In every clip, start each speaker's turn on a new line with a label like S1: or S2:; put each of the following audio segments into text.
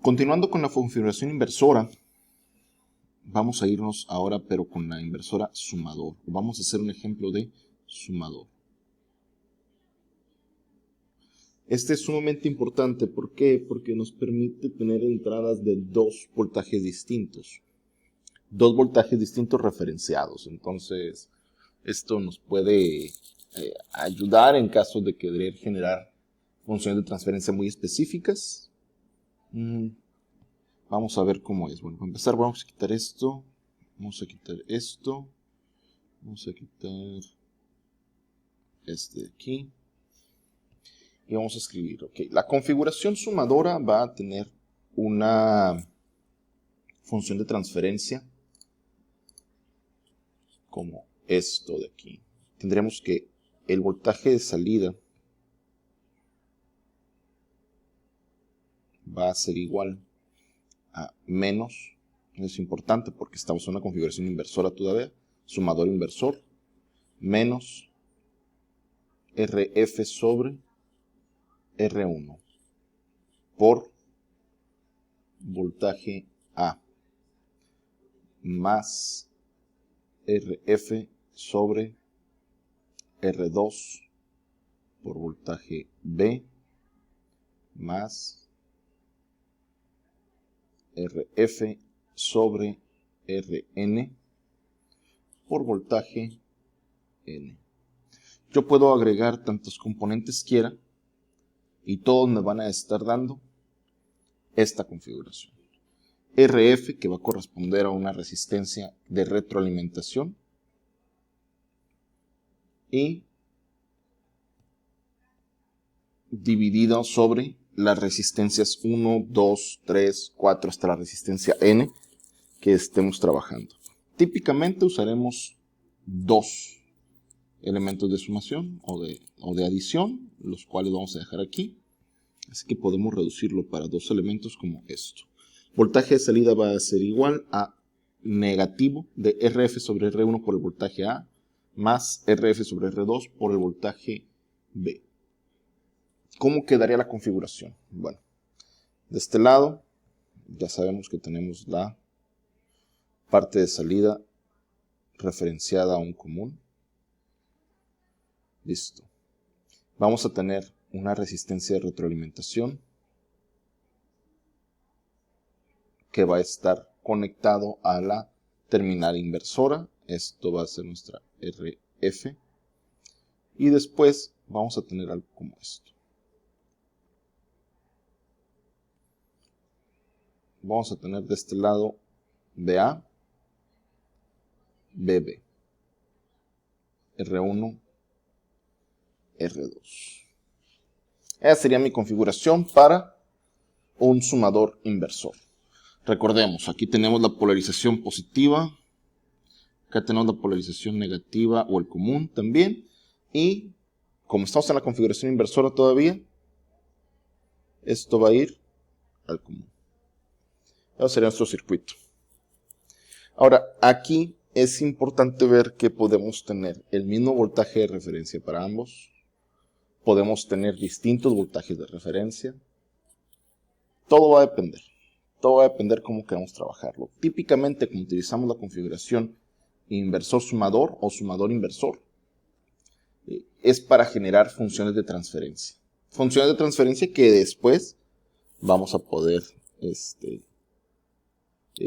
S1: Continuando con la configuración inversora, vamos a irnos ahora pero con la inversora sumador. Vamos a hacer un ejemplo de sumador. Este es sumamente importante. ¿Por qué? Porque nos permite tener entradas de dos voltajes distintos. Dos voltajes distintos referenciados. Entonces, esto nos puede ayudar en caso de querer generar funciones de transferencia muy específicas. Vamos a ver cómo es. Bueno, para empezar vamos a quitar esto. Vamos a quitar esto. Vamos a quitar este de aquí. Y vamos a escribir, ok. La configuración sumadora va a tener una función de transferencia como esto de aquí. Tendremos que el voltaje de salida va a ser igual a menos, es importante porque estamos en una configuración inversora todavía, sumador inversor, menos RF sobre R1 por voltaje A más RF sobre R2 por voltaje B más RF sobre Rn por voltaje N. Yo puedo agregar tantos componentes quiera y todos me van a estar dando esta configuración. RF, que va a corresponder a una resistencia de retroalimentación, y dividido sobre las resistencias 1, 2, 3, 4 hasta la resistencia N que estemos trabajando. Típicamente usaremos dos elementos de sumación o de adición, los cuales vamos a dejar aquí. Así que podemos reducirlo para dos elementos como esto. Voltaje de salida va a ser igual a negativo de RF sobre R1 por el voltaje A más RF sobre R2 por el voltaje B. ¿Cómo quedaría la configuración? Bueno, de este lado ya sabemos que tenemos la parte de salida referenciada a un común. Listo. Vamos a tener una resistencia de retroalimentación que va a estar conectado a la terminal inversora. Esto va a ser nuestra RF. Y después vamos a tener algo como esto. Vamos a tener de este lado BA, BB, R1, R2. Esa sería mi configuración para un sumador inversor. Recordemos, aquí tenemos la polarización positiva, acá tenemos la polarización negativa o el común también, y como estamos en la configuración inversora todavía, esto va a ir al común. Eso sería nuestro circuito. Ahora, aquí es importante ver que podemos tener el mismo voltaje de referencia para ambos. Podemos tener distintos voltajes de referencia. Todo va a depender. Todo va a depender cómo queramos trabajarlo. Típicamente, como utilizamos la configuración inversor sumador o sumador inversor, es para generar funciones de transferencia. Funciones de transferencia que después vamos a poder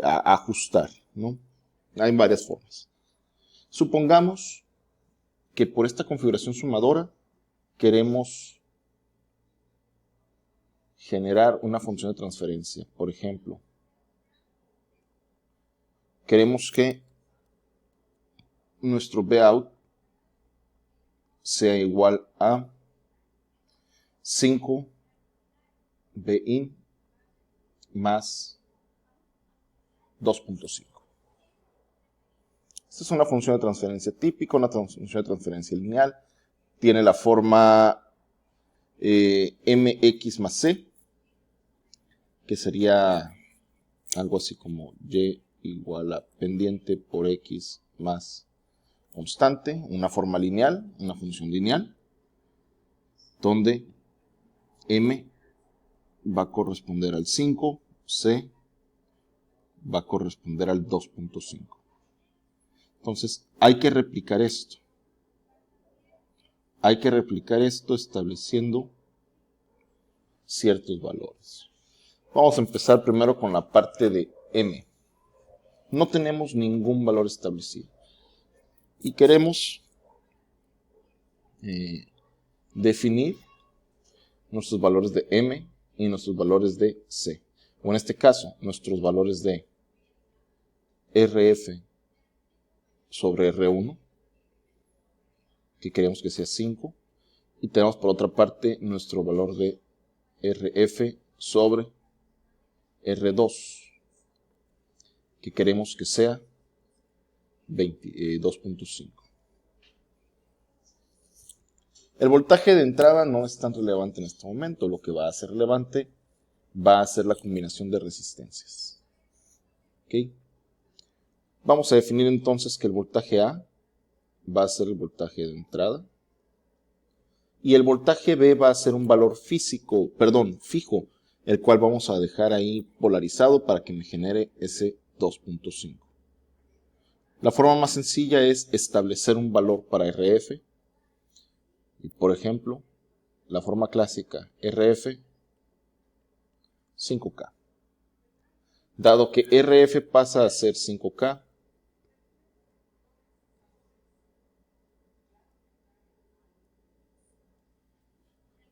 S1: ajustar, ¿no? Hay varias formas. Supongamos que por esta configuración sumadora queremos generar una función de transferencia. Por ejemplo, queremos que nuestro Vout sea igual a 5 Bin más 2.5. Esta es una función de transferencia típica, una función de transferencia lineal. Tiene la forma mx más c, que sería algo así como y igual a pendiente por x más constante, una forma lineal, una función lineal, donde m va a corresponder al 5, C va a corresponder al 2.5. Entonces, hay que replicar esto. Hay que replicar esto estableciendo ciertos valores. Vamos a empezar primero con la parte de M. No tenemos ningún valor establecido. Y queremos definir nuestros valores de M y nuestros valores de C. O en este caso, nuestros valores de RF sobre R1, que queremos que sea 5. Y tenemos por otra parte nuestro valor de RF sobre R2, que queremos que sea 2.5. El voltaje de entrada no es tan relevante en este momento. Lo que va a ser relevante va a ser la combinación de resistencias. ¿Okay? Vamos a definir entonces que el voltaje A va a ser el voltaje de entrada. Y el voltaje B va a ser un valor fijo, el cual vamos a dejar ahí polarizado para que me genere ese 2.5. La forma más sencilla es establecer un valor para RF. Y por ejemplo, la forma clásica RF 5K. Dado que RF pasa a ser 5K,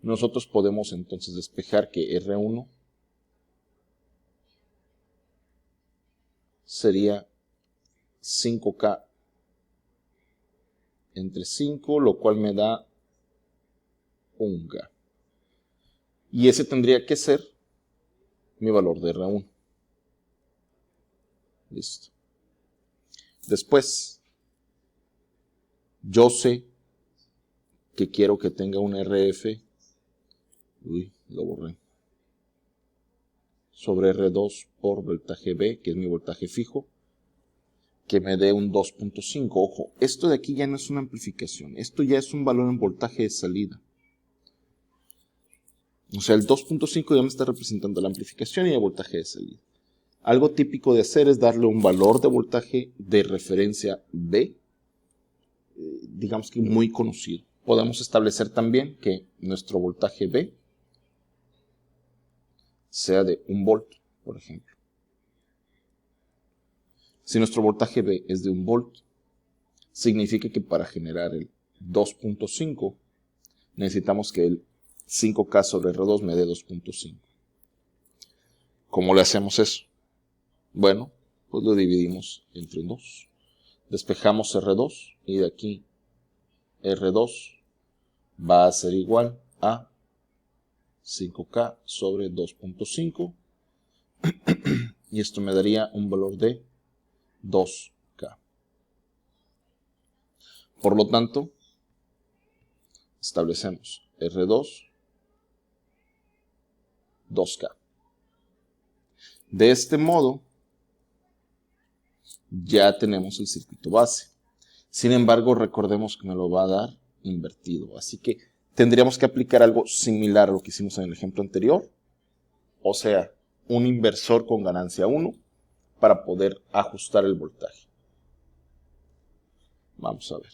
S1: nosotros podemos entonces despejar que R1 sería 5K entre 5, lo cual me da 1K. Y ese tendría que ser mi valor de R1. Listo. Después, yo sé que quiero que tenga un RF, lo borré, sobre R2 por voltaje B, que es mi voltaje fijo, que me dé un 2.5. Ojo, esto de aquí ya no es una amplificación, esto ya es un valor en voltaje de salida. O sea, el 2.5 ya me está representando la amplificación y el voltaje de salida. Algo típico de hacer es darle un valor de voltaje de referencia B, digamos que muy conocido. Podemos establecer también que nuestro voltaje B sea de 1 volt, por ejemplo. Si nuestro voltaje B es de 1 volt, significa que para generar el 2.5 necesitamos que el 5K sobre R2 me dé 2.5. ¿Cómo le hacemos eso? Bueno, pues lo dividimos entre 2. Despejamos R2 y de aquí R2 va a ser igual a 5K sobre 2.5 y esto me daría un valor de 2K. Por lo tanto, establecemos R2 2K. De este modo, ya tenemos el circuito base. Sin embargo, recordemos que me lo va a dar invertido. Así que tendríamos que aplicar algo similar a lo que hicimos en el ejemplo anterior. O sea, un inversor con ganancia 1 para poder ajustar el voltaje. Vamos a ver.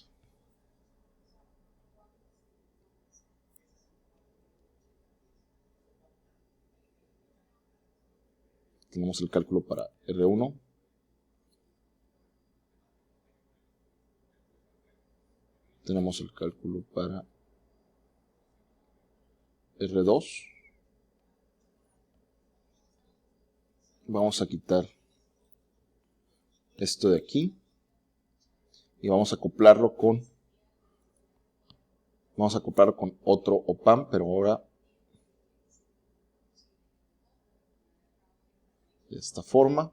S1: Tenemos el cálculo para R1. Tenemos el cálculo para R2. Vamos a quitar esto de aquí y vamos a acoplarlo con otro op-amp, pero ahora de esta forma.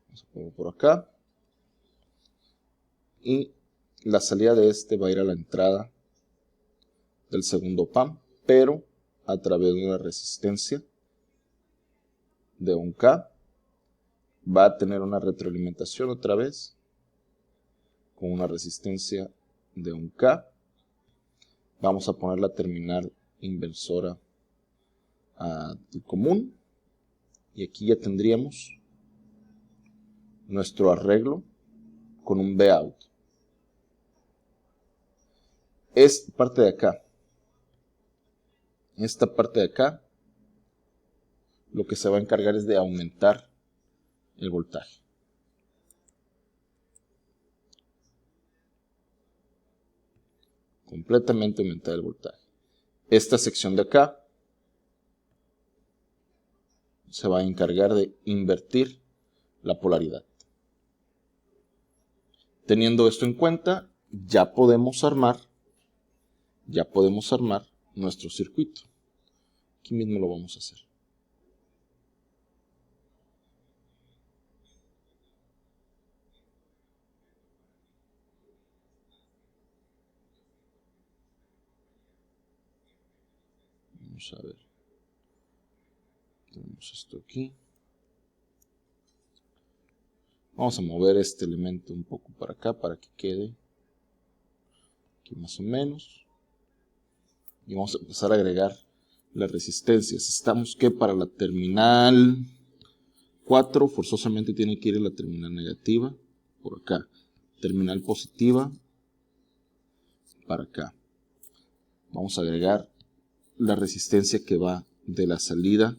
S1: Vamos a ponerlo por acá. Y la salida de este va a ir a la entrada del segundo op-amp, pero a través de una resistencia de 1K. Va a tener una retroalimentación otra vez con una resistencia de 1K Vamos a poner la terminal inversora común. Y aquí ya tendríamos nuestro arreglo con un Vout. Esta parte de acá, lo que se va a encargar es de aumentar el voltaje. Completamente aumentar el voltaje. Esta sección de acá se va a encargar de invertir la polaridad. Teniendo esto en cuenta, ya podemos armar nuestro circuito. Aquí mismo lo vamos a hacer. Vamos a ver. Tenemos esto aquí. Vamos a mover este elemento un poco para acá para que quede aquí más o menos. Y vamos a empezar a agregar las resistencias. Estamos que para la terminal 4 forzosamente tiene que ir a la terminal negativa por acá. Terminal positiva para acá. Vamos a agregar la resistencia que va de la salida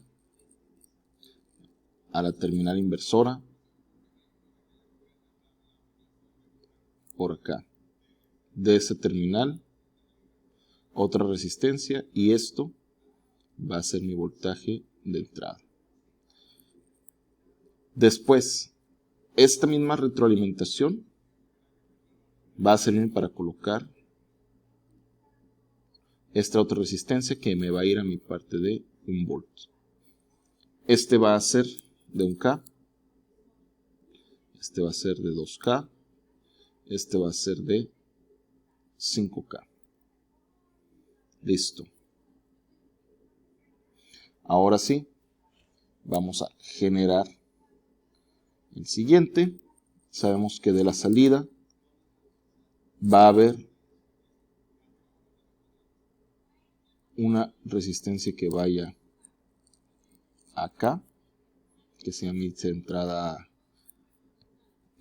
S1: a la terminal inversora por acá. De esa terminal otra resistencia y esto va a ser mi voltaje de entrada. Después, esta misma retroalimentación va a servir para colocar esta otra resistencia que me va a ir a mi parte de 1 volt. Este va a ser de 1K, este va a ser de 2K, este va a ser de 5K. Listo. Ahora sí, vamos a generar el siguiente. Sabemos que de la salida va a haber una resistencia que vaya acá, que sea mi entrada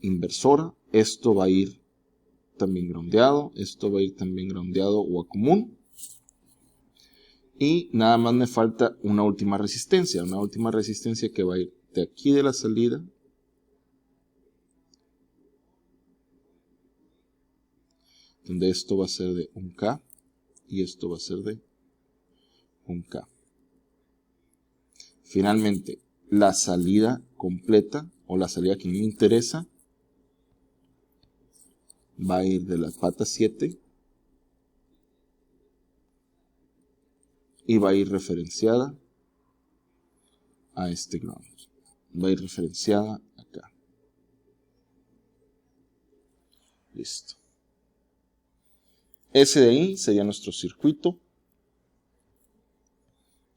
S1: inversora. Esto va a ir también groundeado, esto va a ir también groundeado o a común. Y nada más me falta una última resistencia que va a ir de aquí de la salida donde esto va a ser de 1K y esto va a ser de 1K. Finalmente, la salida completa o la salida que me interesa va a ir de la pata 7 y va a ir referenciada a este ground. Va a ir referenciada acá. Listo. Ese de ahí sería nuestro circuito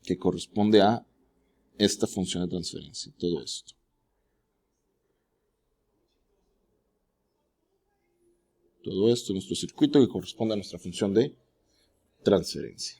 S1: que corresponde a esta función de transferencia. Todo esto. Todo esto es nuestro circuito que corresponde a nuestra función de transferencia.